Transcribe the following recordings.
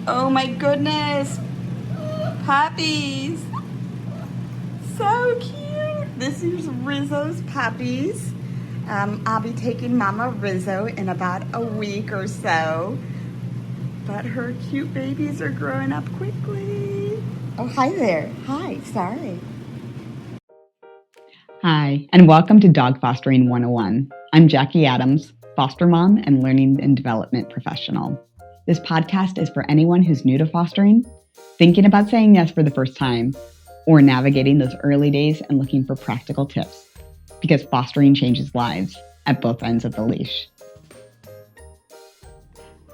Oh my goodness. Puppies. So cute. This is Rizzo's puppies. I'll be taking Mama Rizzo in about a week or so. But her cute babies are growing up quickly. Oh, hi there. Hi, sorry. Hi, and welcome to Dog Fostering 101. I'm Jackie Adams, foster mom and learning and development professional. This podcast is for anyone who's new to fostering, thinking about saying yes for the first time, or navigating those early days and looking for practical tips, because fostering changes lives at both ends of the leash.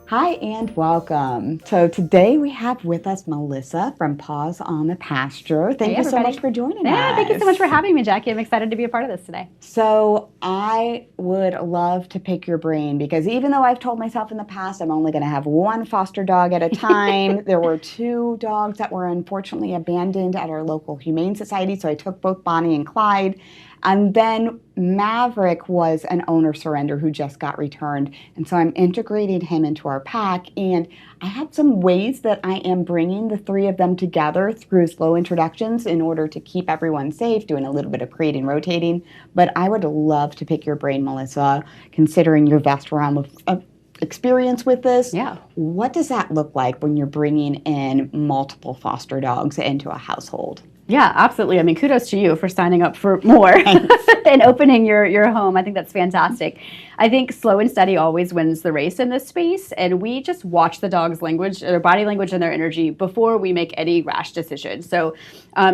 Hi and welcome. So today we have with us Melissa from Paws on the Pasture. Thank you so much for joining us. Thank you so much for having me, Jackie. I'm excited to be a part of this today. So I would love to pick your brain because even though I've told myself in the past I'm only going to have one foster dog at a time, there were two dogs that were unfortunately abandoned at our local humane society. So I took both Bonnie and Clyde. And then Maverick was an owner surrender who just got returned. And so I'm integrating him into our pack. And I have some ways that I am bringing the three of them together through slow introductions in order to keep everyone safe, doing a little bit of creating, rotating. But I would love to pick your brain, Melissa, considering your vast realm of experience with this. Yeah. What does that look like when you're bringing in multiple foster dogs into a household? Yeah, absolutely. I mean, kudos to you for signing up for more and opening your home. I think that's fantastic. I think slow and steady always wins the race in this space, and we just watch the dog's language, their body language and their energy before we make any rash decisions. So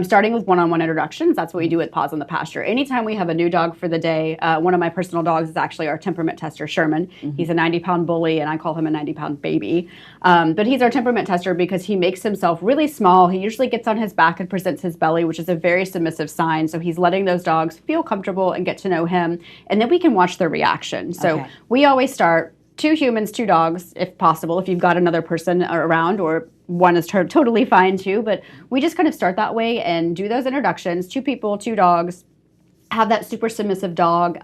starting with one-on-one introductions, that's what we do with Paws on the Pasture. Anytime we have a new dog for the day, one of my personal dogs is actually our temperament tester, Sherman. Mm-hmm. He's a 90-pound bully, and I call him a 90-pound baby. But he's our temperament tester because he makes himself really small. He usually gets on his back and presents his belly, which is a very submissive sign. So he's letting those dogs feel comfortable and get to know him. And then we can watch their reaction. So we always start 2 humans, 2 dogs, if possible, if you've got another person around, or one is totally fine too. But we just kind of start that way and do those introductions, 2 people, 2 dogs. Have that super submissive dog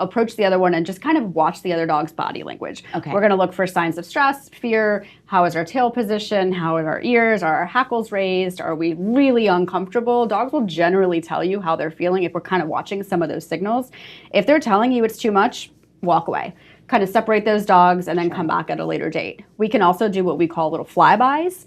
approach the other one and just kind of watch the other dog's body language. Okay. We're going to look for signs of stress, fear. How is our tail position? How are our ears? Are our hackles raised? Are we really uncomfortable? Dogs will generally tell you how they're feeling if we're kind of watching some of those signals. If they're telling you it's too much, walk away. Kind of separate those dogs and then come back at a later date. We can also do what we call little flybys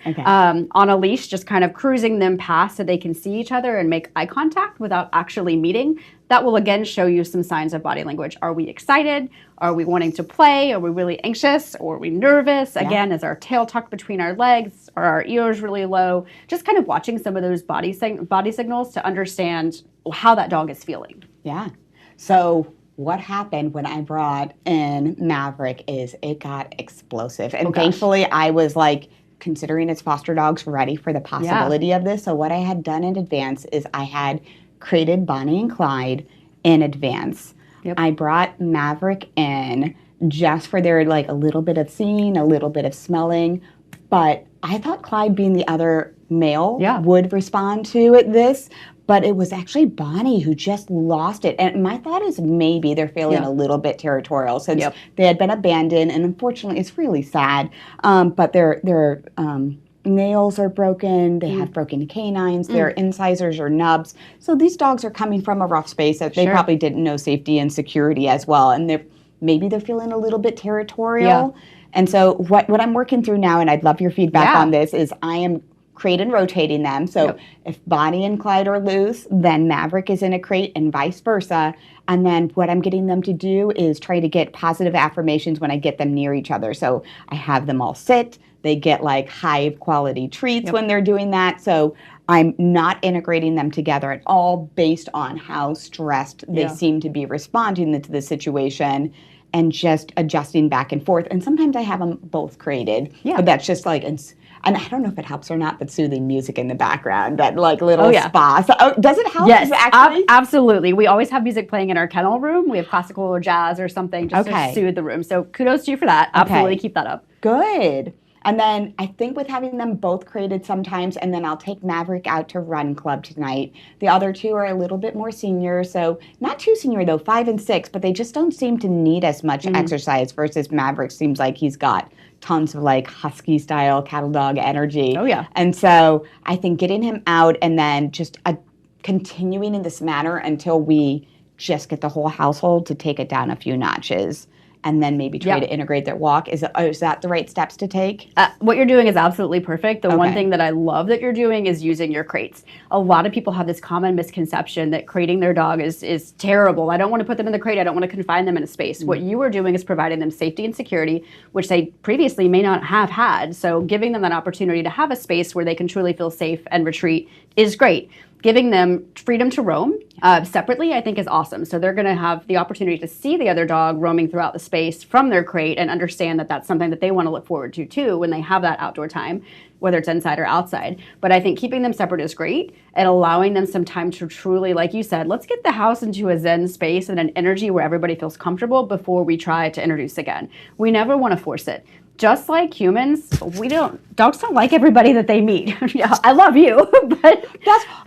on a leash, just kind of cruising them past so they can see each other and make eye contact without actually meeting. That will again show you some signs of body language. Are we excited? Are we wanting to play? Are we really anxious? Or are we nervous? Again, is our tail tucked between our legs? Are our ears really low? Just kind of watching some of those body signals to understand how that dog is feeling. Yeah. So what happened when I brought in Maverick is it got explosive. And thankfully I was like considering its foster dogs ready for the possibility of this. So what I had done in advance is I had created Bonnie and Clyde in advance. I brought Maverick in just for their like a little bit of seeing, a little bit of smelling. But I thought Clyde being the other male would respond to this. But it was actually Bonnie who just lost it. And my thought is maybe they're feeling a little bit territorial since they had been abandoned. And unfortunately, it's really sad. But their nails are broken. They have broken canines. Their incisors are nubs. So these dogs are coming from a rough space that they probably didn't know safety and security as well. And maybe they're feeling a little bit territorial. And so what I'm working through now, and I'd love your feedback on this, is I am crate and rotating them. So if Bonnie and Clyde are loose, then Maverick is in a crate and vice versa. And then what I'm getting them to do is try to get positive affirmations when I get them near each other. So I have them all sit. They get like high quality treats when they're doing that. So I'm not integrating them together at all based on how stressed they seem to be responding to the situation and just adjusting back and forth. And sometimes I have them both created. But that's just like... And I don't know if it helps or not, but soothing music in the background, that like little spa. So, does it help? Yes, absolutely. We always have music playing in our kennel room. We have classical or jazz or something just to soothe the room. So kudos to you for that. Absolutely keep that up. Good. And then I think with having them both crated sometimes, and then I'll take Maverick out to run club tonight. The other two are a little bit more senior, so not too senior though, 5 and 6, but they just don't seem to need as much exercise versus Maverick seems like he's got tons of like husky style cattle dog energy. Oh yeah. And so I think getting him out and then just continuing in this manner until we just get the whole household to take it down a few notches and then maybe try to integrate their walk. Is that the right steps to take? What you're doing is absolutely perfect. The one thing that I love that you're doing is using your crates. A lot of people have this common misconception that crating their dog is terrible. I don't want to put them in the crate. I don't want to confine them in a space. What you are doing is providing them safety and security, which they previously may not have had. So giving them that opportunity to have a space where they can truly feel safe and retreat is great. Giving them freedom to roam separately, I think, is awesome. So they're going to have the opportunity to see the other dog roaming throughout the space from their crate and understand that that's something that they want to look forward to, too, when they have that outdoor time, whether it's inside or outside. But I think keeping them separate is great and allowing them some time to truly, like you said, let's get the house into a zen space and an energy where everybody feels comfortable before we try to introduce again. We never want to force it. Just like humans, dogs don't like everybody that they meet. I love you, but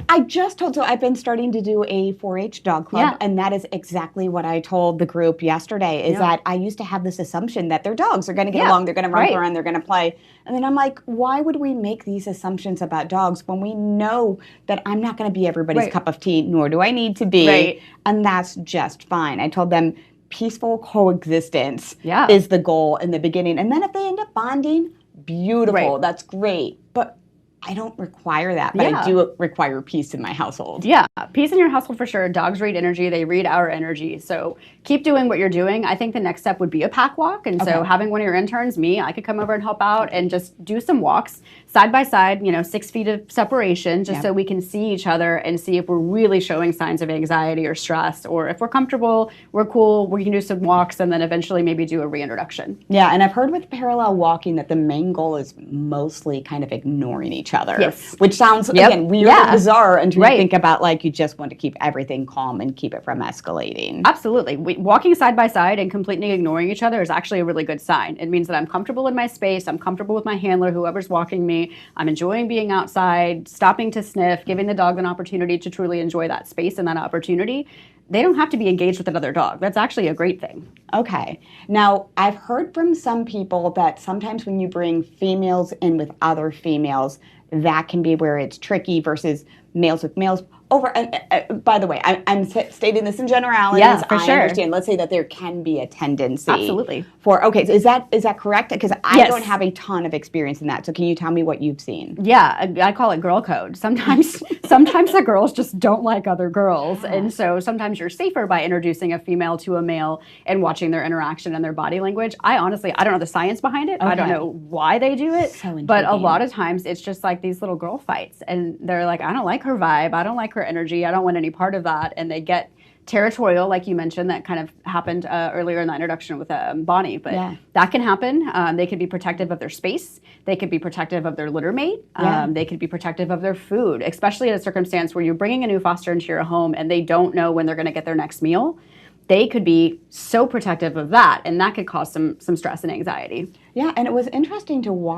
I've been starting to do a 4-H dog club, and that is exactly what I told the group yesterday, is that I used to have this assumption that their dogs are going to get along, they're going to run around, they're going to play. And then I'm like, why would we make these assumptions about dogs when we know that I'm not going to be everybody's cup of tea, nor do I need to be, and that's just fine. I told them, peaceful coexistence is the goal in the beginning. And then if they end up bonding, beautiful. That's great. But I don't require that, but I do require peace in my household. Yeah, peace in your household for sure. Dogs read energy. They read our energy. So keep doing what you're doing. I think the next step would be a pack walk. And so having one of your interns, me, I could come over and help out and just do some walks side by side, 6 feet of separation, just so we can see each other and see if we're really showing signs of anxiety or stress, or if we're comfortable, we're cool, we can do some walks and then eventually maybe do a reintroduction. Yeah, and I've heard with parallel walking that the main goal is mostly kind of ignoring each other, which sounds, again, weird and bizarre until you think about, like, you just want to keep everything calm and keep it from escalating. Absolutely. Walking side by side and completely ignoring each other is actually a really good sign. It means that I'm comfortable in my space, I'm comfortable with my handler, whoever's walking me, I'm enjoying being outside, stopping to sniff, giving the dog an opportunity to truly enjoy that space and that opportunity. They don't have to be engaged with another dog. That's actually a great thing. Okay. Now, I've heard from some people that sometimes when you bring females in with other females, that can be where it's tricky versus males with males. By the way, I'm stating this in generalities. Yeah, for sure. I understand. Let's say that there can be a tendency. Absolutely. So is that correct? Because I don't have a ton of experience in that. So can you tell me what you've seen? Yeah, I call it girl code. Sometimes the girls just don't like other girls. And so sometimes you're safer by introducing a female to a male and watching their interaction and their body language. I don't know the science behind it. I don't know why they do it. But a lot of times it's just like these little girl fights. And they're like, I don't like her vibe. I don't like her energy. I don't want any part of that. And they get territorial, like you mentioned, that kind of happened earlier in the introduction with Bonnie. But that can happen. They could be protective of their space. They could be protective of their litter mate. They could be protective of their food, especially in a circumstance where you're bringing a new foster into your home and they don't know when they're going to get their next meal. They could be so protective of that, and that could cause some stress and anxiety. Yeah, and it was interesting to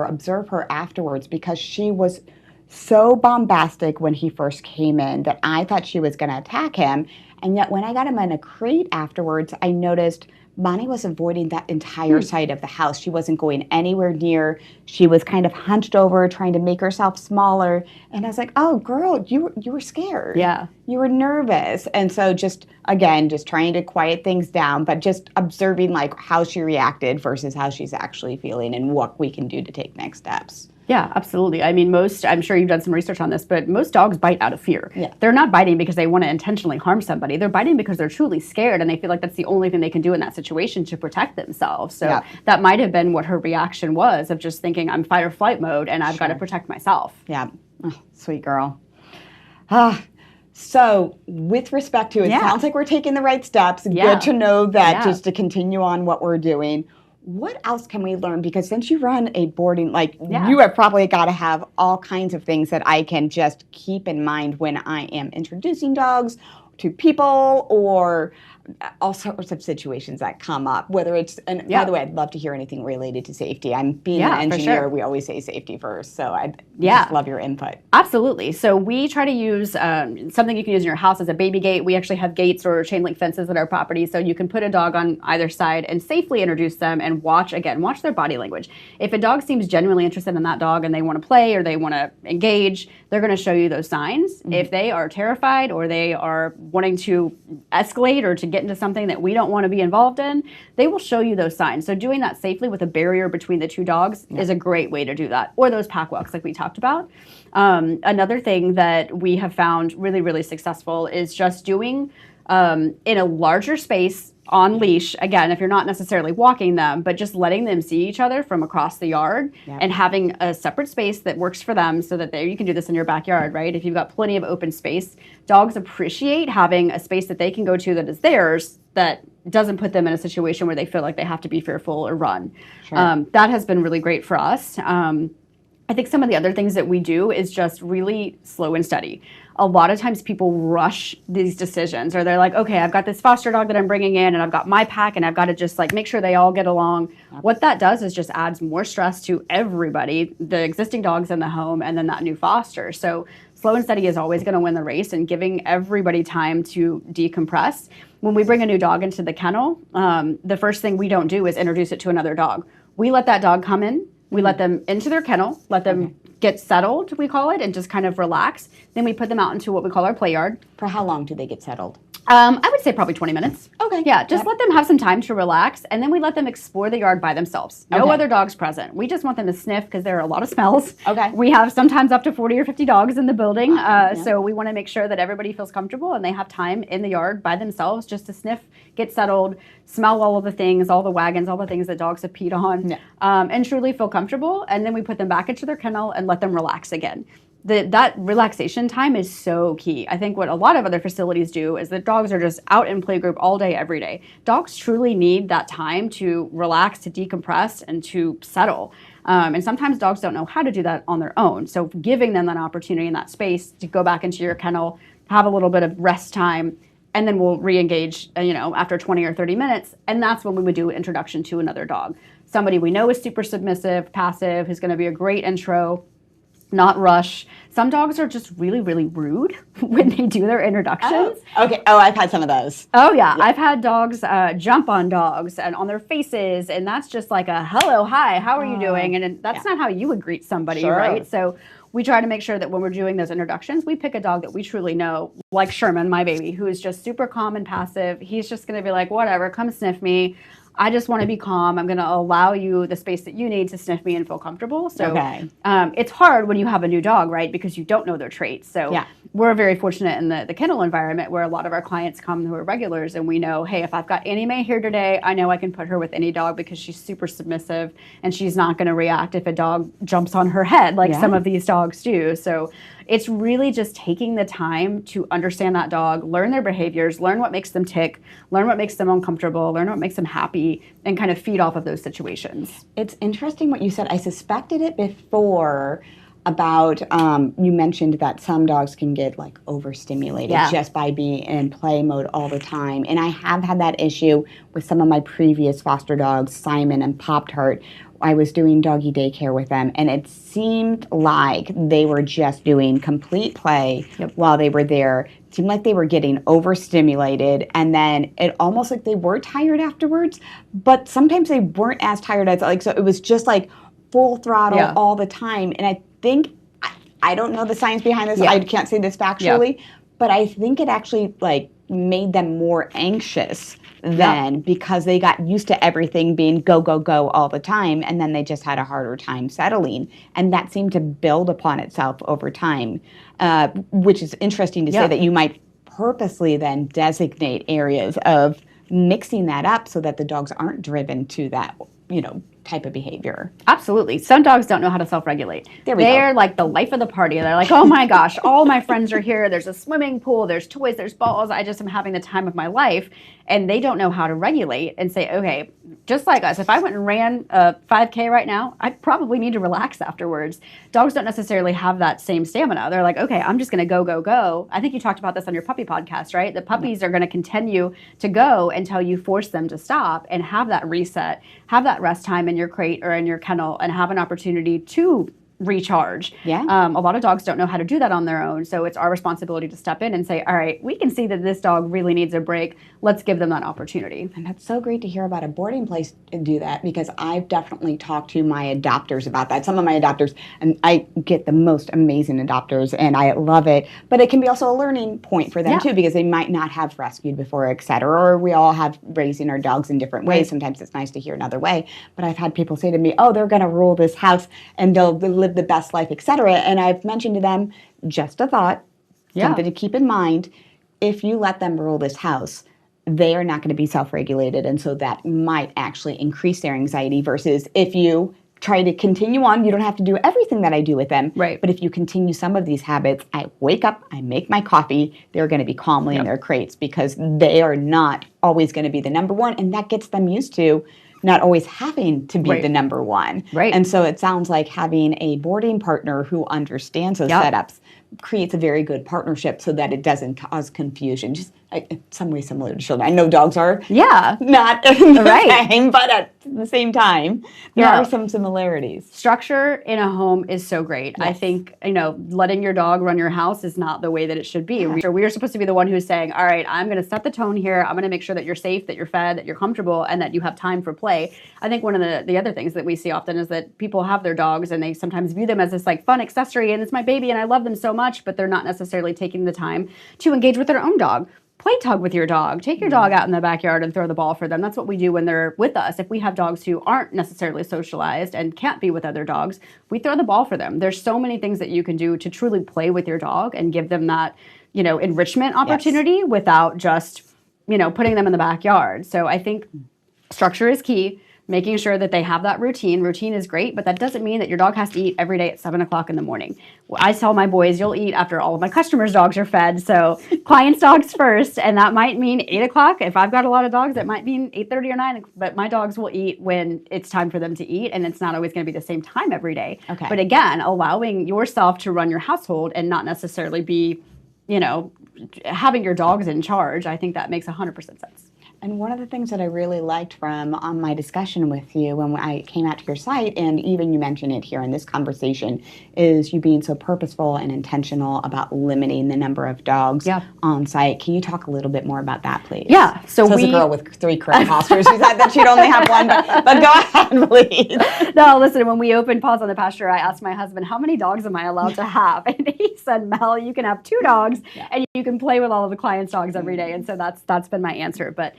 observe her afterwards, because she was so bombastic when he first came in that I thought she was going to attack him. And yet when I got him in a crate afterwards, I noticed Bonnie was avoiding that entire side of the house. She wasn't going anywhere near. She was kind of hunched over, trying to make herself smaller. And I was like, oh, girl, you were scared. Yeah. You were nervous. And so just trying to quiet things down, but just observing like how she reacted versus how she's actually feeling and what we can do to take next steps. Yeah, absolutely. I mean, I'm sure you've done some research on this, but most dogs bite out of fear. Yeah. They're not biting because they want to intentionally harm somebody. They're biting because they're truly scared and they feel like that's the only thing they can do in that situation to protect themselves. So that might have been what her reaction was, of just thinking, I'm fight or flight mode and I've got to protect myself. Yeah. Oh, sweet girl. So with respect to it, sounds like we're taking the right steps. Good to know that, just to continue on what we're doing. What else can we learn? Because since you run a boarding, you have probably got to have all kinds of things that I can just keep in mind when I am introducing dogs to people, or all sorts of situations that come up, whether it's, and by the way, I'd love to hear anything related to safety. I'm being an engineer, we always say safety first, so I'd just love your input. Absolutely. So we try to use something you can use in your house as a baby gate. We actually have gates or chain link fences at our property, so you can put a dog on either side and safely introduce them and watch their body language. If a dog seems genuinely interested in that dog and they want to play or they want to engage, they're going to show you those signs. Mm-hmm. If they are terrified or they are wanting to escalate or to get into something that we don't want to be involved in, they will show you those signs. So doing that safely with a barrier between the two dogs is a great way to do that. Or those pack walks like we talked about. Another thing that we have found really, really successful is just doing in a larger space on leash, again, if you're not necessarily walking them, but just letting them see each other from across the yard and having a separate space that works for them so that you can do this in your backyard, right? If you've got plenty of open space, dogs appreciate having a space that they can go to that is theirs, that doesn't put them in a situation where they feel like they have to be fearful or run. Sure. That has been really great for us. I think some of the other things that we do is just really slow and steady. A lot of times people rush these decisions, or they're like, okay, I've got this foster dog that I'm bringing in and I've got my pack and I've got to just like make sure they all get along. Yep. What that does is just adds more stress to everybody, the existing dogs in the home and then that new foster. So slow and steady is always going to win the race, and giving everybody time to decompress. When we bring a new dog into the kennel, the first thing we don't do is introduce it to another dog. We let that dog come in. We let them into their kennel, let them get settled, we call it, and just kind of relax. Then we put them out into what we call our play yard. For how long do they get settled? I would say probably 20 minutes. Okay. Yeah, just let them have some time to relax, and then we let them explore the yard by themselves. No other dogs present. We just want them to sniff because there are a lot of smells. Okay. We have sometimes up to 40 or 50 dogs in the building, so we want to make sure that everybody feels comfortable and they have time in the yard by themselves just to sniff, get settled, smell all of the things, all the wagons, all the things that dogs have peed on, and truly feel comfortable. And then we put them back into their kennel and let them relax again. That relaxation time is so key. I think what a lot of other facilities do is that dogs are just out in playgroup all day, every day. Dogs truly need that time to relax, to decompress, and to settle. And sometimes dogs don't know how to do that on their own. So giving them that opportunity and that space to go back into your kennel, have a little bit of rest time, and then we'll re-engage, after 20 or 30 minutes. And that's when we would do introduction to another dog. Somebody we know is super submissive, passive, who's going to be a great intro. Not rush. Some dogs are just really, really rude when they do their introductions. Oh, okay. Oh, I've had some of those. Oh, yeah. I've had dogs jump on dogs and on their faces, and that's just like a hello, hi, how are you doing? And that's not how you would greet somebody, right? So we try to make sure that when we're doing those introductions, we pick a dog that we truly know, like Sherman, my baby, who is just super calm and passive. He's just going to be like, whatever, come sniff me. I just want to be calm. I'm going to allow you the space that you need to sniff me and feel comfortable. So it's hard when you have a new dog, right? Because you don't know their traits. So we're very fortunate in the kennel environment where a lot of our clients come who are regulars, and we know, hey, if I've got Annie Mae here today, I know I can put her with any dog because she's super submissive and she's not going to react if a dog jumps on her head like some of these dogs do. So it's really just taking the time to understand that dog, learn their behaviors, learn what makes them tick, learn what makes them uncomfortable, learn what makes them happy, and kind of feed off of those situations. It's interesting what you said. I suspected it before about, you mentioned that some dogs can get like overstimulated just by being in play mode all the time. And I have had that issue with some of my previous foster dogs, Simon and Pop-Tart. I was doing doggy daycare with them, and it seemed like they were just doing complete play while they were there. It seemed like they were getting overstimulated, and then it almost like they were tired afterwards, but sometimes they weren't as tired as, like, so it was just like full throttle all the time. And I think, I don't know the science behind this, I can't say this factually, but I think it actually like made them more anxious then because they got used to everything being go, go, go all the time, and then they just had a harder time settling. And that seemed to build upon itself over time, which is interesting to say that you might purposely then designate areas of mixing that up so that the dogs aren't driven to that, type of behavior. Absolutely. Some dogs don't know how to self-regulate. They're like the life of the party. They're like, oh my gosh, all my friends are here. There's a swimming pool. There's toys. There's balls. I just am having the time of my life. and they don't know how to regulate and say, okay, just like us, if I went and ran a 5K right now, I probably need to relax afterwards. Dogs don't necessarily have that same stamina. They're like, okay, I'm just going to go, go, go. I think you talked about this on your puppy podcast, right? The puppies are going to continue to go until you force them to stop and have that reset, have that rest time in your crate or in your kennel, and have an opportunity to recharge. Yeah. A lot of dogs don't know how to do that on their own. So it's our responsibility to step in and say, all right, we can see that this dog really needs a break. Let's give them that opportunity. And that's so great to hear about a boarding place to do that, because I've definitely talked to my adopters about that. Some of my adopters, and I get the most amazing adopters and I love it, but it can be also a learning point for them too, because they might not have rescued before, et cetera, or we all have raising our dogs in different ways. Sometimes it's nice to hear another way, but I've had people say to me, oh, they're going to rule this house and they'll live the best life, et cetera. And I've mentioned to them, just a thought, something to keep in mind. If you let them rule this house, they are not going to be self-regulated. And so that might actually increase their anxiety, versus if you try to continue on, you don't have to do everything that I do with them. Right. But if you continue some of these habits, I wake up, I make my coffee, they're going to be calmly in their crates, because they are not always going to be the number one. And that gets them used to not always having to be the number one. Right. And so it sounds like having a boarding partner who understands those setups creates a very good partnership, so that it doesn't cause confusion. Just some way similar to children. I know dogs are not the same, but at the same time, there are some similarities. Structure in a home is so great. I think, letting your dog run your house is not the way that it should be. We are supposed to be the one who's saying, all right, I'm going to set the tone here. I'm going to make sure that you're safe, that you're fed, that you're comfortable, and that you have time for play. I think one of the other things that we see often is that people have their dogs and they sometimes view them as this like fun accessory, and it's my baby and I love them so much, but they're not necessarily taking the time to engage with their own dog. Play tug with your dog. Take your dog out in the backyard and throw the ball for them. That's what we do when they're with us. If we have dogs who aren't necessarily socialized and can't be with other dogs, we throw the ball for them. There's so many things that you can do to truly play with your dog and give them that, enrichment opportunity without just, putting them in the backyard. So I think structure is key. Making sure that they have that routine. Routine is great, but that doesn't mean that your dog has to eat every day at 7 o'clock in the morning. I tell my boys, you'll eat after all of my customers' dogs are fed. So clients' dogs first, and that might mean 8 o'clock. If I've got a lot of dogs, it might mean 8:30 or 9, but my dogs will eat when it's time for them to eat, and it's not always going to be the same time every day. Okay. But again, allowing yourself to run your household and not necessarily be, having your dogs in charge, I think that makes 100% sense. And one of the things that I really liked from my discussion with you when I came out to your site, and even you mentioned it here in this conversation, is you being so purposeful and intentional about limiting the number of dogs on site. Can you talk a little bit more about that, please? Yeah. So as a girl with 3 correct postures, who said that she'd only have one, but go ahead, please. No, listen, when we opened Paws on the Pasture, I asked my husband, how many dogs am I allowed to have? And he said, Mel, you can have 2 dogs and you can play with all of the clients' dogs every day. And so that's been my answer. But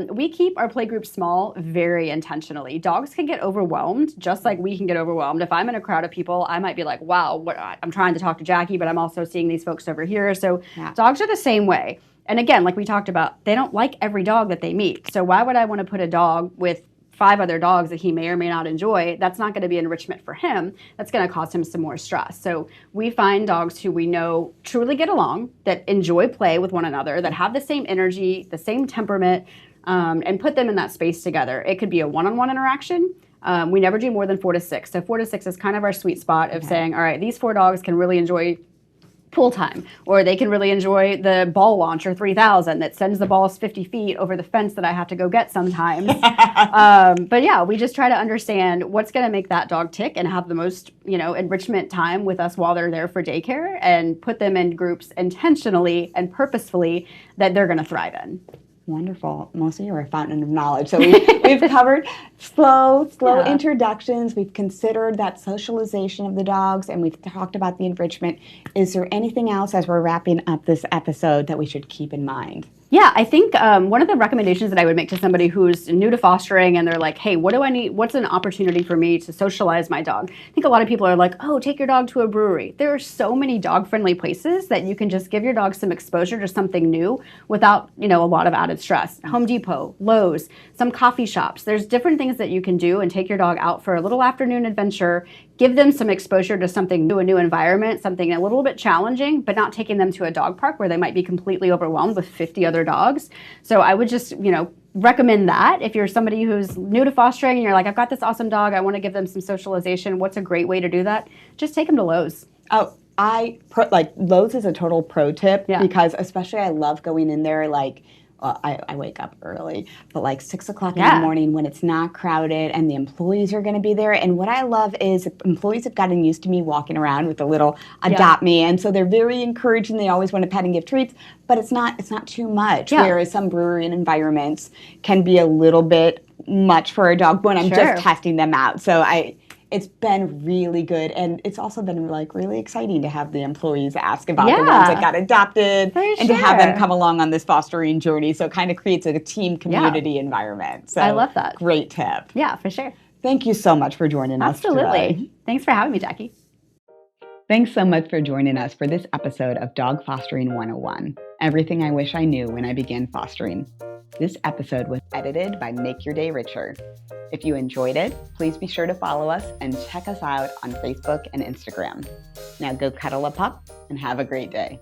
we keep our play groups small very intentionally. Dogs can get overwhelmed just like we can get overwhelmed. If I'm in a crowd of people, I might be like, wow, I'm trying to talk to Jackie, but I'm also seeing these folks over here. So dogs are the same way. And again, like we talked about, they don't like every dog that they meet. So why would I want to put a dog with 5 other dogs that he may or may not enjoy? That's not going to be enrichment for him. That's going to cause him some more stress. So we find dogs who we know truly get along, that enjoy play with one another, that have the same energy, the same temperament, and put them in that space together. It could be a one-on-one interaction. We never do more than 4 to 6. So 4 to 6 is kind of our sweet spot of saying, all right, these 4 dogs can really enjoy pool time, or they can really enjoy the ball launcher 3000 that sends the balls 50 feet over the fence that I have to go get sometimes. But yeah, we just try to understand what's going to make that dog tick and have the most, enrichment time with us while they're there for daycare, and put them in groups intentionally and purposefully that they're going to thrive in. Wonderful. Mostly you're a fountain of knowledge. So we've covered slow introductions. We've considered that socialization of the dogs, and we've talked about the enrichment. Is there anything else as we're wrapping up this episode that we should keep in mind? Yeah, I think one of the recommendations that I would make to somebody who's new to fostering and they're like, hey, what do I need? What's an opportunity for me to socialize my dog? I think a lot of people are like, oh, take your dog to a brewery. There are so many dog-friendly places that you can just give your dog some exposure to something new without, a lot of added stress. Home Depot, Lowe's, some coffee shops. There's different things that you can do and take your dog out for a little afternoon adventure, give them some exposure to something new, a new environment, something a little bit challenging, but not taking them to a dog park where they might be completely overwhelmed with 50 other dogs. So I would just, recommend that if you're somebody who's new to fostering and you're like, I've got this awesome dog, I want to give them some socialization. What's a great way to do that? Just take them to Lowe's. Oh, Lowe's is a total pro tip because especially I love going in there I wake up early, but 6 o'clock in the morning when it's not crowded and the employees are going to be there. And what I love is employees have gotten used to me walking around with a little adopt me. And so they're very encouraging. They always want to pet and give treats, but it's not too much. Yeah. Whereas some brewery environments can be a little bit much for a dog when I'm just testing them out. So it's been really good, and it's also been really exciting to have the employees ask about the ones that got adopted and to have them come along on this fostering journey. So it kind of creates a team community environment. So I love that. Great tip. Yeah, for sure. Thank you so much for joining us today. Absolutely. Thanks for having me, Jackie. Thanks so much for joining us for this episode of Dog Fostering 101, everything I wish I knew when I began fostering. This episode was edited by Make Your Day Richer. If you enjoyed it, please be sure to follow us and check us out on Facebook and Instagram. Now go cuddle a pup and have a great day.